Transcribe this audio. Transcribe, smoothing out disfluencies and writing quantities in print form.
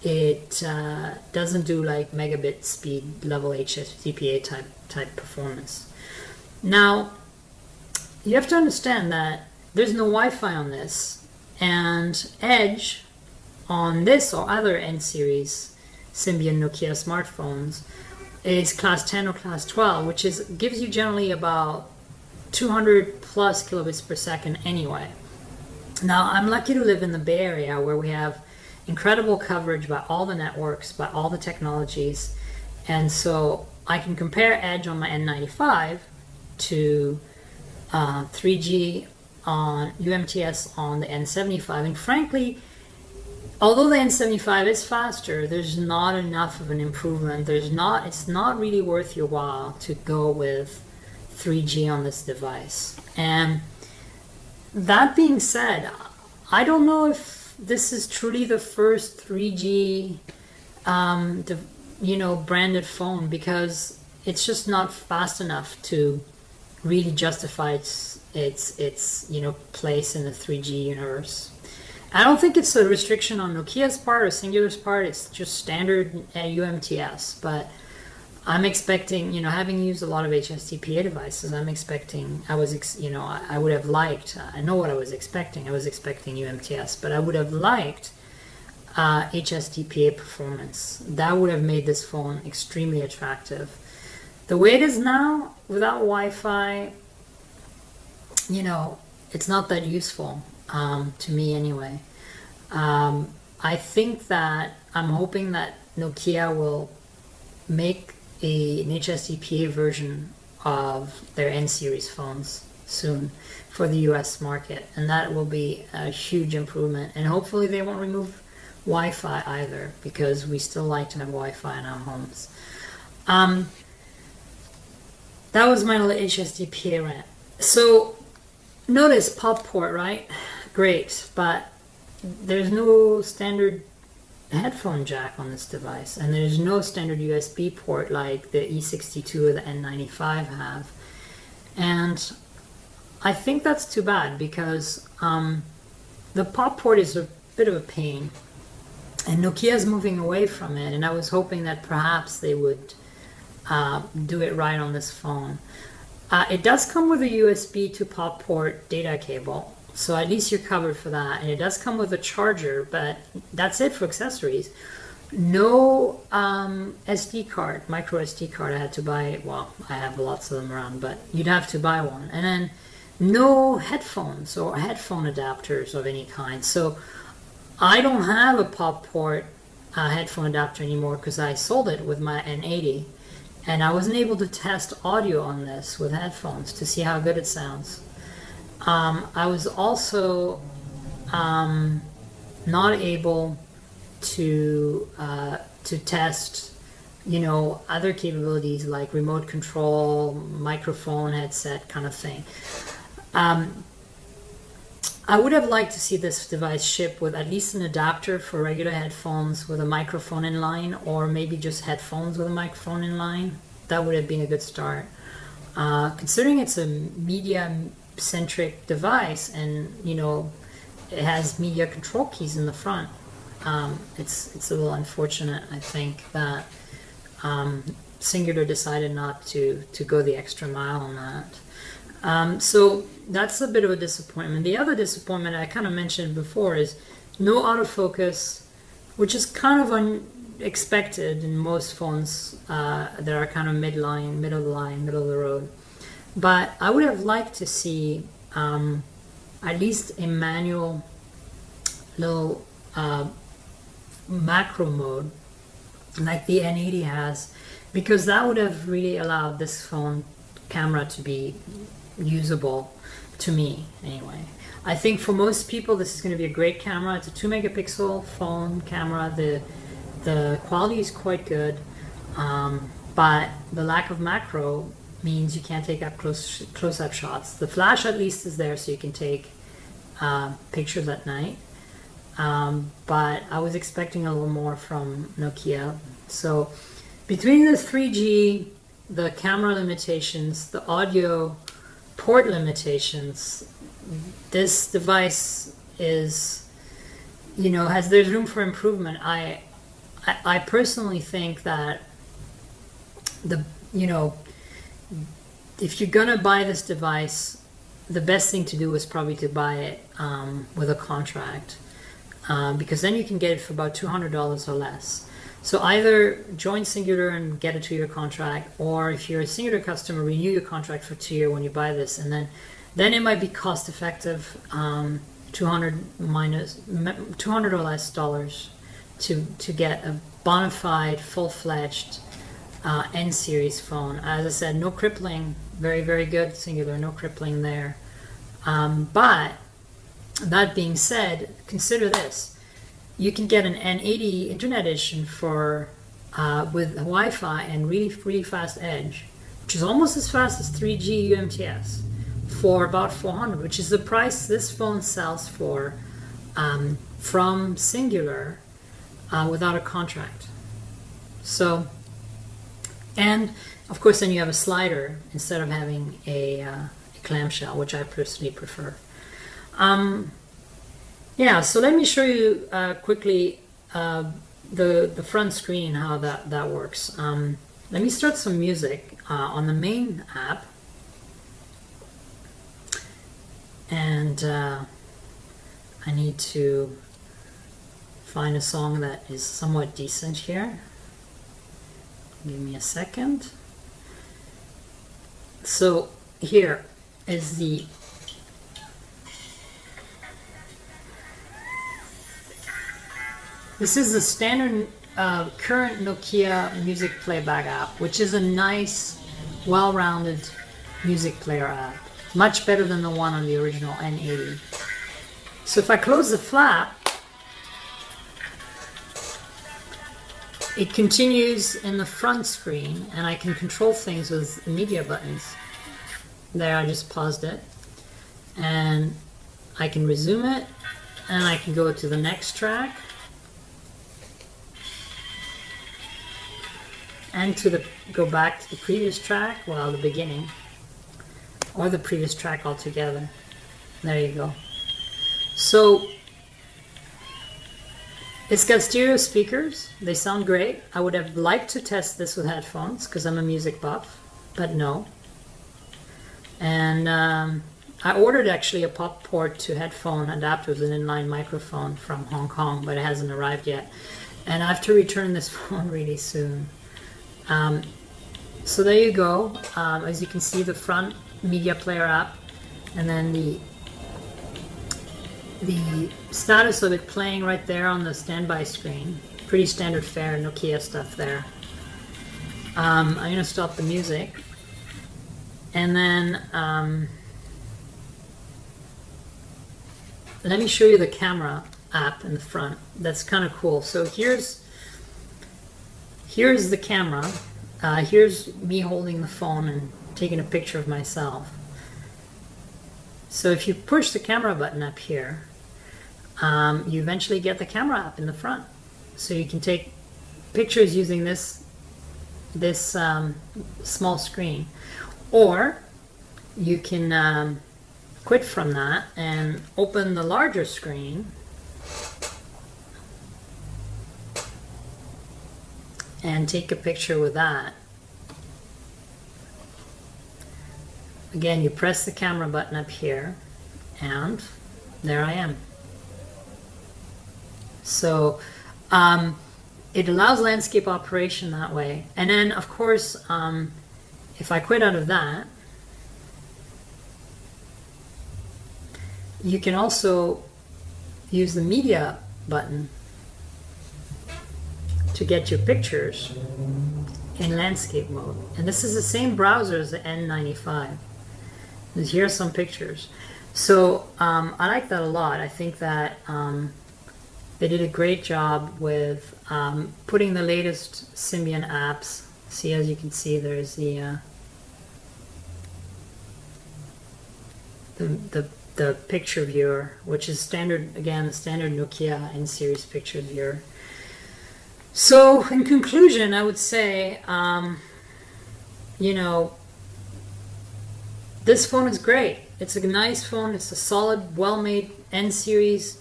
it doesn't do like megabit speed level HTTPA type performance. Now, you have to understand that there's no Wi-Fi on this, and Edge on this or other N-series Symbian Nokia smartphones is class 10 or class 12, which gives you generally about 200 plus kilobits per second anyway. Now, I'm lucky to live in the Bay Area where we have incredible coverage by all the networks, by all the technologies, and so I can compare Edge on my N95 to 3G on UMTS on the N75, and frankly, although the N75 is faster, there's not enough of an improvement. It's not really worth your while to go with 3G on this device. And that being said, I don't know if this is truly the first 3G branded phone, because it's just not fast enough to really justify its place in the 3G universe. I don't think it's a restriction on Nokia's part or Singular's part. It's just standard UMTS. But I'm expecting, having used a lot of HSTPA devices, I'm expecting, I would have liked, I know what I was expecting. I was expecting UMTS, but I would have liked HSTPA performance. That would have made this phone extremely attractive. The way it is now, without Wi-Fi, it's not that useful, to me anyway. I think that, I'm hoping that Nokia will make an HSDPA version of their N-series phones soon for the US market, and that will be a huge improvement. And hopefully they won't remove Wi-Fi either, because we still like to have Wi-Fi in our homes. That was my little HSDPA rant. So notice pop port, right? Great, but there's no standard headphone jack on this device, and there's no standard USB port like the E62 or the N95 have. And I think that's too bad, because the pop port is a bit of a pain, and Nokia's moving away from it, and I was hoping that perhaps they would do it right on this phone. It does come with a USB to pop port data cable, so at least you're covered for that. And it does come with a charger, but that's it for accessories. No SD card, micro SD card. I had to buy, well, I have lots of them around, but you'd have to buy one. And then no headphones or headphone adapters of any kind. So I don't have a pop port headphone adapter anymore, because I sold it with my N80. And I wasn't able to test audio on this with headphones to see how good it sounds. I was also not able to test, other capabilities like remote control, microphone, headset kind of thing. I would have liked to see this device ship with at least an adapter for regular headphones with a microphone in line, or maybe just headphones with a microphone in line. That would have been a good start. Considering it's a media-centric device, and it has media control keys in the front, it's a little unfortunate, I think, that Singular decided not to go the extra mile on that. So that's a bit of a disappointment. The other disappointment I kind of mentioned before is no autofocus, which is kind of unexpected in most phones that are kind of middle of the road. But I would have liked to see at least a manual little macro mode like the N80 has, because that would have really allowed this phone camera to be usable, to me anyway. I think for most people this is going to be a great camera. It's a 2 megapixel phone camera. The quality is quite good, but the lack of macro means you can't take up close-up shots. The flash at least is there, so you can take pictures at night, but I was expecting a little more from Nokia. So between the 3G, the camera limitations, the audio port limitations, this device is you know, there's room for improvement. I personally think that you know, if you're gonna buy this device, the best thing to do is probably to buy it with a contract, because then you can get it for about $200 or less. So either join Singular and get a 2-year contract, or if you're a Singular customer, renew your contract for 2 years when you buy this, and then it might be cost effective, $200 or less dollars to get a bona fide, full-fledged N-series phone. As I said, no crippling, very, very good Singular, no crippling there. But that being said, consider this. You can get an N80 Internet Edition for with Wi-Fi and really, really fast Edge, which is almost as fast as 3G UMTS, for about $400, which is the price this phone sells for from Singular without a contract. So, and of course then you have a slider instead of having a clamshell, which I personally prefer. Yeah, so let me show you quickly the front screen, how that works. Let me start some music on the main app, and I need to find a song that is somewhat decent here. Give me a second. So here is this is the standard current Nokia music playback app, which is a nice, well-rounded music player app. Much better than the one on the original N80. So if I close the flap, it continues in the front screen, and I can control things with media buttons. There, I just paused it. And I can resume it, and I can go to the next track. And go back to the previous track, well, the beginning, or the previous track altogether. There you go. So it's got stereo speakers. They sound great. I would have liked to test this with headphones because I'm a music buff, but no. And I ordered actually a pop port to headphone adapter with an inline microphone from Hong Kong, but it hasn't arrived yet. And I have to return this phone really soon. So there you go. As you can see, the front media player app, and then the status of it playing right there on the standby screen. Pretty standard fare Nokia stuff there. I'm going to stop the music, and then let me show you the camera app in the front. That's kind of cool. So here's the camera. Here's me holding the phone and taking a picture of myself. So if you push the camera button up here, you eventually get the camera app in the front. So you can take pictures using this small screen, or you can quit from that and open the larger screen and take a picture with that. Again, you press the camera button up here, and there I am. So it allows landscape operation that way. And then, of course, if I quit out of that, you can also use the media button to get your pictures in landscape mode. And this is the same browser as the N95. And here are some pictures. So I like that a lot. I think that they did a great job with putting the latest Symbian apps. See, as you can see, there's the picture viewer, which is standard, again, the standard Nokia N-series picture viewer. So in conclusion, I would say, you know, this phone is great. It's a nice phone. It's a solid, well-made N-series.